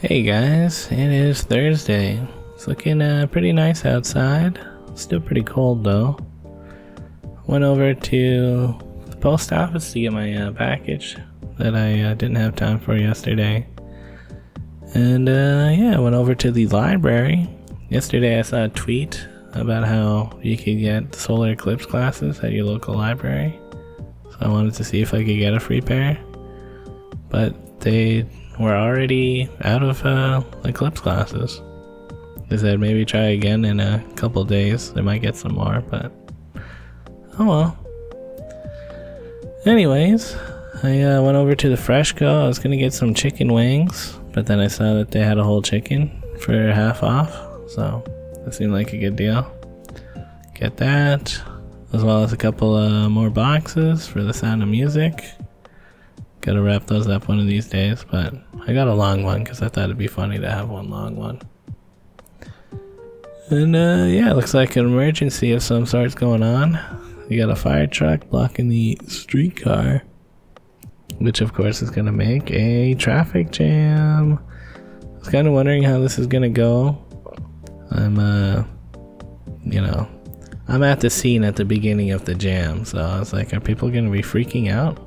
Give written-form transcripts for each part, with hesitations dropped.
Hey guys, it is Thursday. It's looking pretty nice outside. Still pretty cold though. Went over to the post office to get my package that I didn't have time for yesterday. And yeah, went over to the library. Yesterday I saw a tweet about how you could get solar eclipse classes at your local library. So I wanted to see if I could get a free pair. But they were already out of eclipse classes. They said maybe try again in a couple days. They might get some more, but oh well. Anyways, I went over to the Freshco. I was gonna get some chicken wings, but then I saw that they had a whole chicken for half off, so that seemed like a good deal. Get that, as well as a couple more boxes for the Sound of Music. Gotta wrap those up one of these days, but I got a long one because I thought it'd be funny to have one long one. And yeah, it looks like an emergency of some sort's going on. You got a fire truck blocking the streetcar, which of course is gonna make a traffic jam. I was kind of wondering how this is gonna go. I'm I'm at the scene at the beginning of the jam, so I was like, are people gonna be freaking out?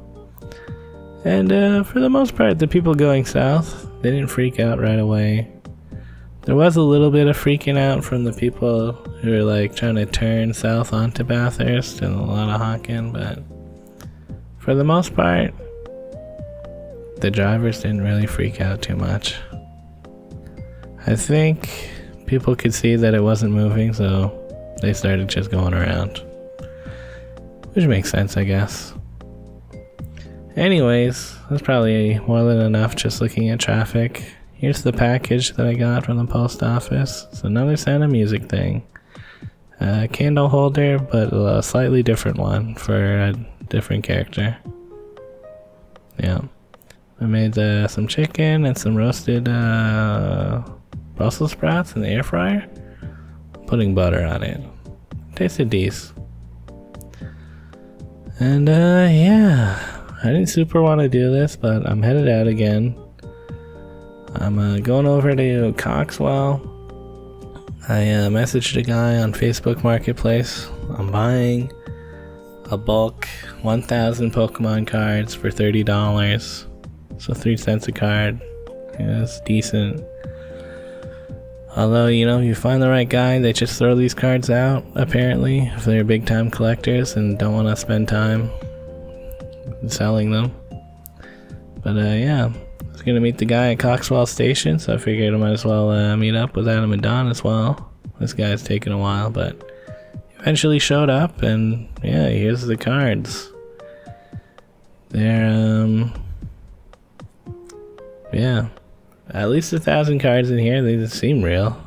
And for the most part, the people going south, they didn't freak out right away. There was a little bit of freaking out from the people who were like trying to turn south onto Bathurst and a lot of honking, but for the most part, the drivers didn't really freak out too much. I think people could see that it wasn't moving, so they started just going around. Which makes sense, I guess. Anyways, that's probably more than enough just looking at traffic. Here's the package that I got from the post office. It's another Sound of Music thing. A candle holder, but a slightly different one for a different character. Yeah. I made some chicken and some roasted Brussels sprouts in the air fryer. Putting butter on it. Tasted decent. And yeah. I didn't super want to do this, but I'm headed out again. I'm going over to Coxwell. I messaged a guy on Facebook Marketplace. I'm buying a bulk 1,000 Pokemon cards for $30. So 3 cents a card. Yeah, it's decent. Although, you find the right guy, they just throw these cards out, apparently, if they're big time collectors and don't want to spend time selling them. But yeah, I was gonna meet the guy at Coxwell Station, so I figured I might as well meet up with Adam and Don as well. This guy's taking a while, but eventually showed up, and yeah, here's the cards. They're yeah, at least 1,000 cards in here. They just seem real.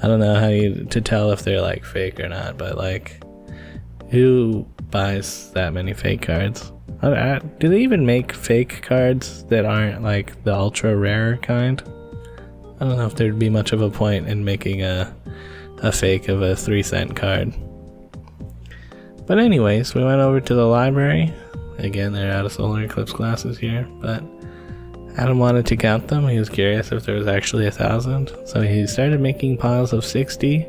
I don't know how to tell if they're like fake or not, but like, who buys that many fake cards? Do they even make fake cards that aren't like the ultra rare kind? I don't know if there'd be much of a point in making a fake of a 3 cent card. But anyways, we went over to the library. Again, they're out of solar eclipse classes here, but Adam wanted to count them. He was curious if there was actually 1,000, so he started making piles of 60.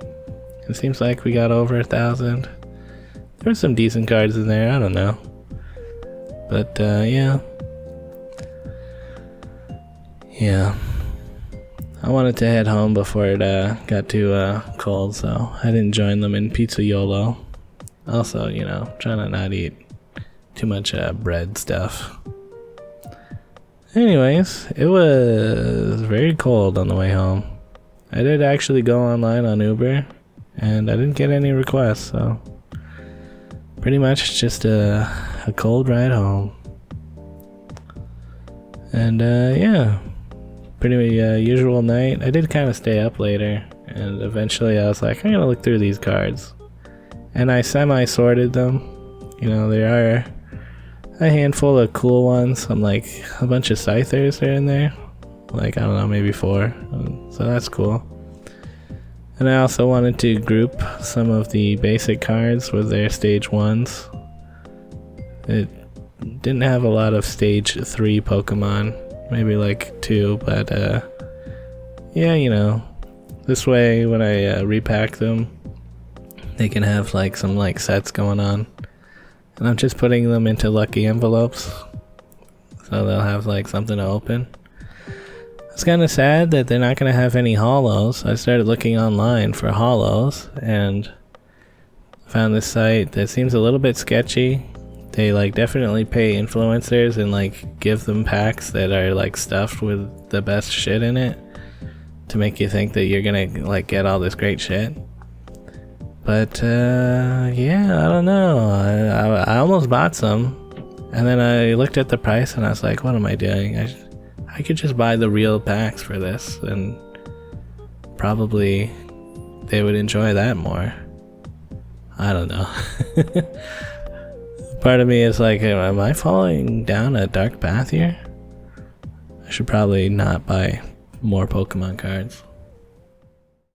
It seems like we got over 1,000. There's some decent cards in there, I don't know. But, yeah. Yeah. I wanted to head home before it got too cold, so I didn't join them in Pizza YOLO. Also, trying to not eat too much bread stuff. Anyways, it was very cold on the way home. I did actually go online on Uber, and I didn't get any requests, so pretty much just a cold ride home. And yeah, pretty usual night. I did kind of stay up later, and eventually I was like, I'm gonna look through these cards. And I semi-sorted them. There are a handful of cool ones. I'm like, a bunch of Scythers are in there. Like, I don't know, maybe 4. So that's cool. And I also wanted to group some of the basic cards with their stage 1s. It didn't have a lot of stage 3 Pokemon, maybe like 2, but yeah, you know, this way when I repack them, they can have like some like sets going on. And I'm just putting them into lucky envelopes, so they'll have like something to open. It's kind of sad that they're not going to have any holos. I started looking online for holos and found this site that seems a little bit sketchy. They like definitely pay influencers and like give them packs that are like stuffed with the best shit in it to make you think that you're gonna like get all this great shit. But yeah, I don't know. I almost bought some, and then I looked at the price and I was like, what am I doing? I could just buy the real packs for this, and probably they would enjoy that more. I don't know. Part of me is like, am I falling down a dark path here? I should probably not buy more Pokemon cards.